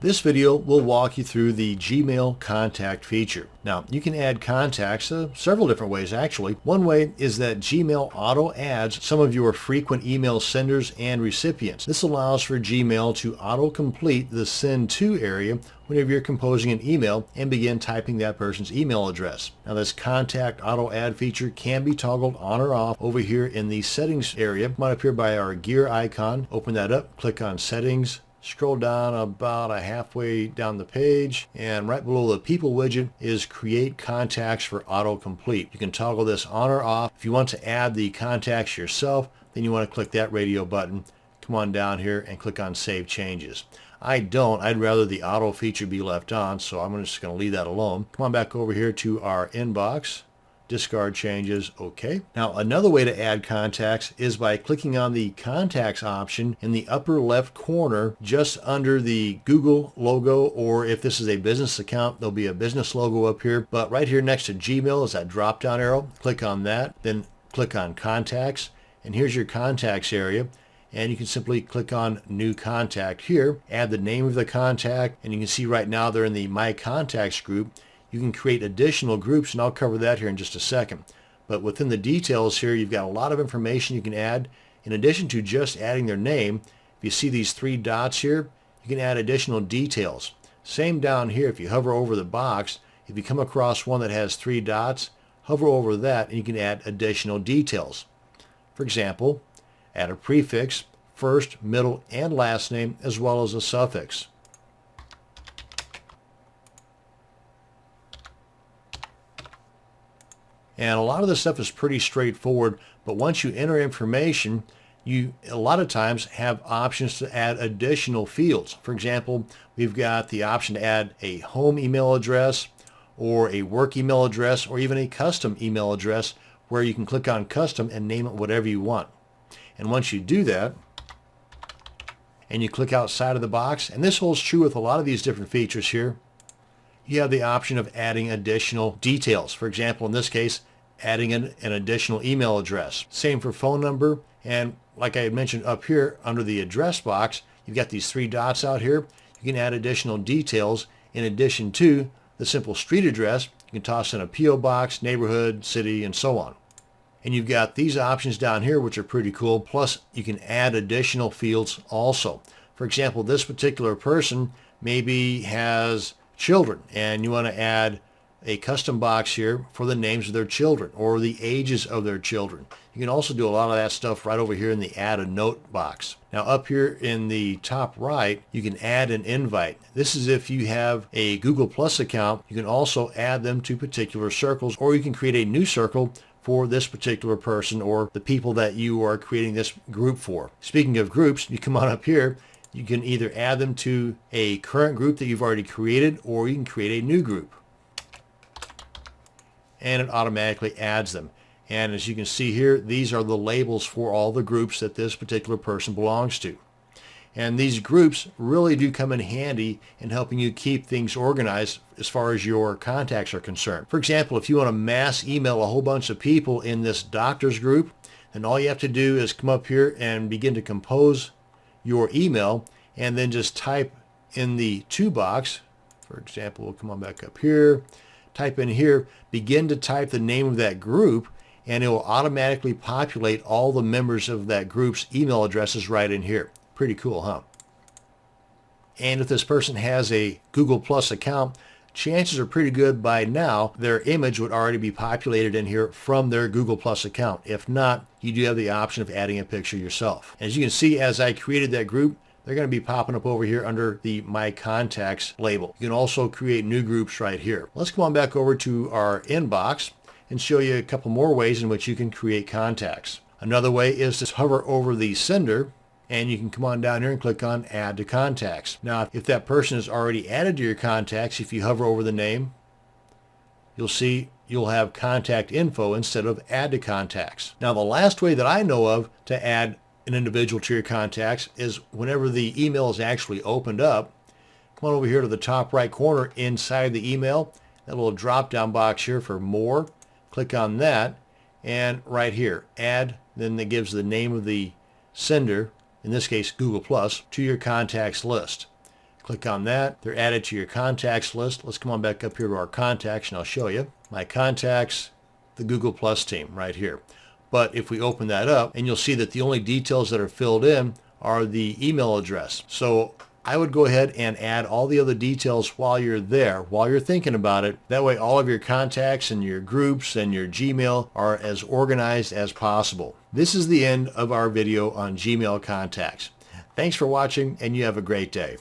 This video will walk you through the Gmail contact feature. Now, you can add contacts several different ways actually. One way is that Gmail auto adds some of your frequent email senders and recipients. This allows for Gmail to auto-complete the send to area whenever you're composing an email and begin typing that person's email address. Now, this contact auto add feature can be toggled on or off over here in the settings area. Come on up here by our gear icon, open that up, click on settings, scroll down about halfway down the page, and right below the people widget is create contacts for autocomplete. You can toggle this on or off. If you want to add the contacts yourself, then you want to click that radio button. Come on down here and click on save changes. I don't. I'd rather the auto feature be left on, so I'm just going to leave that alone. Come on back over here to our inbox. Discard changes, okay. Now, another way to add contacts is by clicking on the contacts option in the upper left corner just under the Google logo, or if this is a business account, there'll be a business logo up here. But right here next to Gmail is that drop down arrow. Click on that, then click on contacts, and here's your contacts area. And you can simply click on new contact here, add the name of the contact, and you can see right now they're in the My Contacts group. You can create additional groups, and I'll cover that here in just a second. But within the details here, you've got a lot of information you can add. In addition to just adding their name, if you see these three dots here, you can add additional details. Same down here, if you hover over the box, if you come across one that has three dots, hover over that and you can add additional details. For example, add a prefix, first, middle, and last name, as well as a suffix. And a lot of this stuff is pretty straightforward, but once you enter information, you a lot of times have options to add additional fields. For example, we've got the option to add a home email address or a work email address or even a custom email address where you can click on custom and name it whatever you want. And once you do that, and you click outside of the box, and this holds true with a lot of these different features here, you have the option of adding additional details. For example, in this case, adding an additional email address. Same for phone number, and like I had mentioned up here under the address box, you've got these three dots out here. You can add additional details in addition to the simple street address. You can toss in a P.O. box, neighborhood, city, and so on. And you've got these options down here which are pretty cool, plus you can add additional fields also. For example, this particular person maybe has children, and you want to add a custom box here for the names of their children or the ages of their children. You can also do a lot of that stuff right over here in the add a note box. Now up here in the top right, you can add an invite. This is if you have a Google Plus account. You can also add them to particular circles, or you can create a new circle for this particular person or the people that you are creating this group for. Speaking of groups, you come on up here. You can either add them to a current group that you've already created, or you can create a new group. And it automatically adds them. And as you can see here, these are the labels for all the groups that this particular person belongs to. And these groups really do come in handy in helping you keep things organized as far as your contacts are concerned. For example, if you want to mass email a whole bunch of people in this doctors group, then all you have to do is come up here and begin to compose your email, and then just type in the to box. For example, we'll come on back up here, type in here, begin to type the name of that group, and it will automatically populate all the members of that group's email addresses right in here. Pretty cool, huh? And if this person has a Google Plus account, chances are pretty good by now their image would already be populated in here from their Google Plus account. If not, you do have the option of adding a picture yourself. As you can see, as I created that group, they're going to be popping up over here under the My Contacts label. You can also create new groups right here. Let's come on back over to our inbox and show you a couple more ways in which you can create contacts. Another way is to hover over the sender, and you can come on down here and click on Add to Contacts. Now, if that person is already added to your contacts, if you hover over the name, you'll see you'll have contact info instead of Add to Contacts. Now, the last way that I know of to add an individual to your contacts is whenever the email is actually opened up, come on over here to the top right corner inside the email, that little drop down box here for more, click on that, and right here, add, then it gives the name of the sender, in this case Google Plus, to your contacts list. Click on that. They're added to your contacts list. Let's come on back up here to our contacts and I'll show you. My contacts, the Google Plus team right here. But if we open that up, and you'll see that the only details that are filled in are the email address. So I would go ahead and add all the other details while you're there, while you're thinking about it. That way all of your contacts and your groups and your Gmail are as organized as possible. This is the end of our video on Gmail contacts. Thanks for watching, and you have a great day.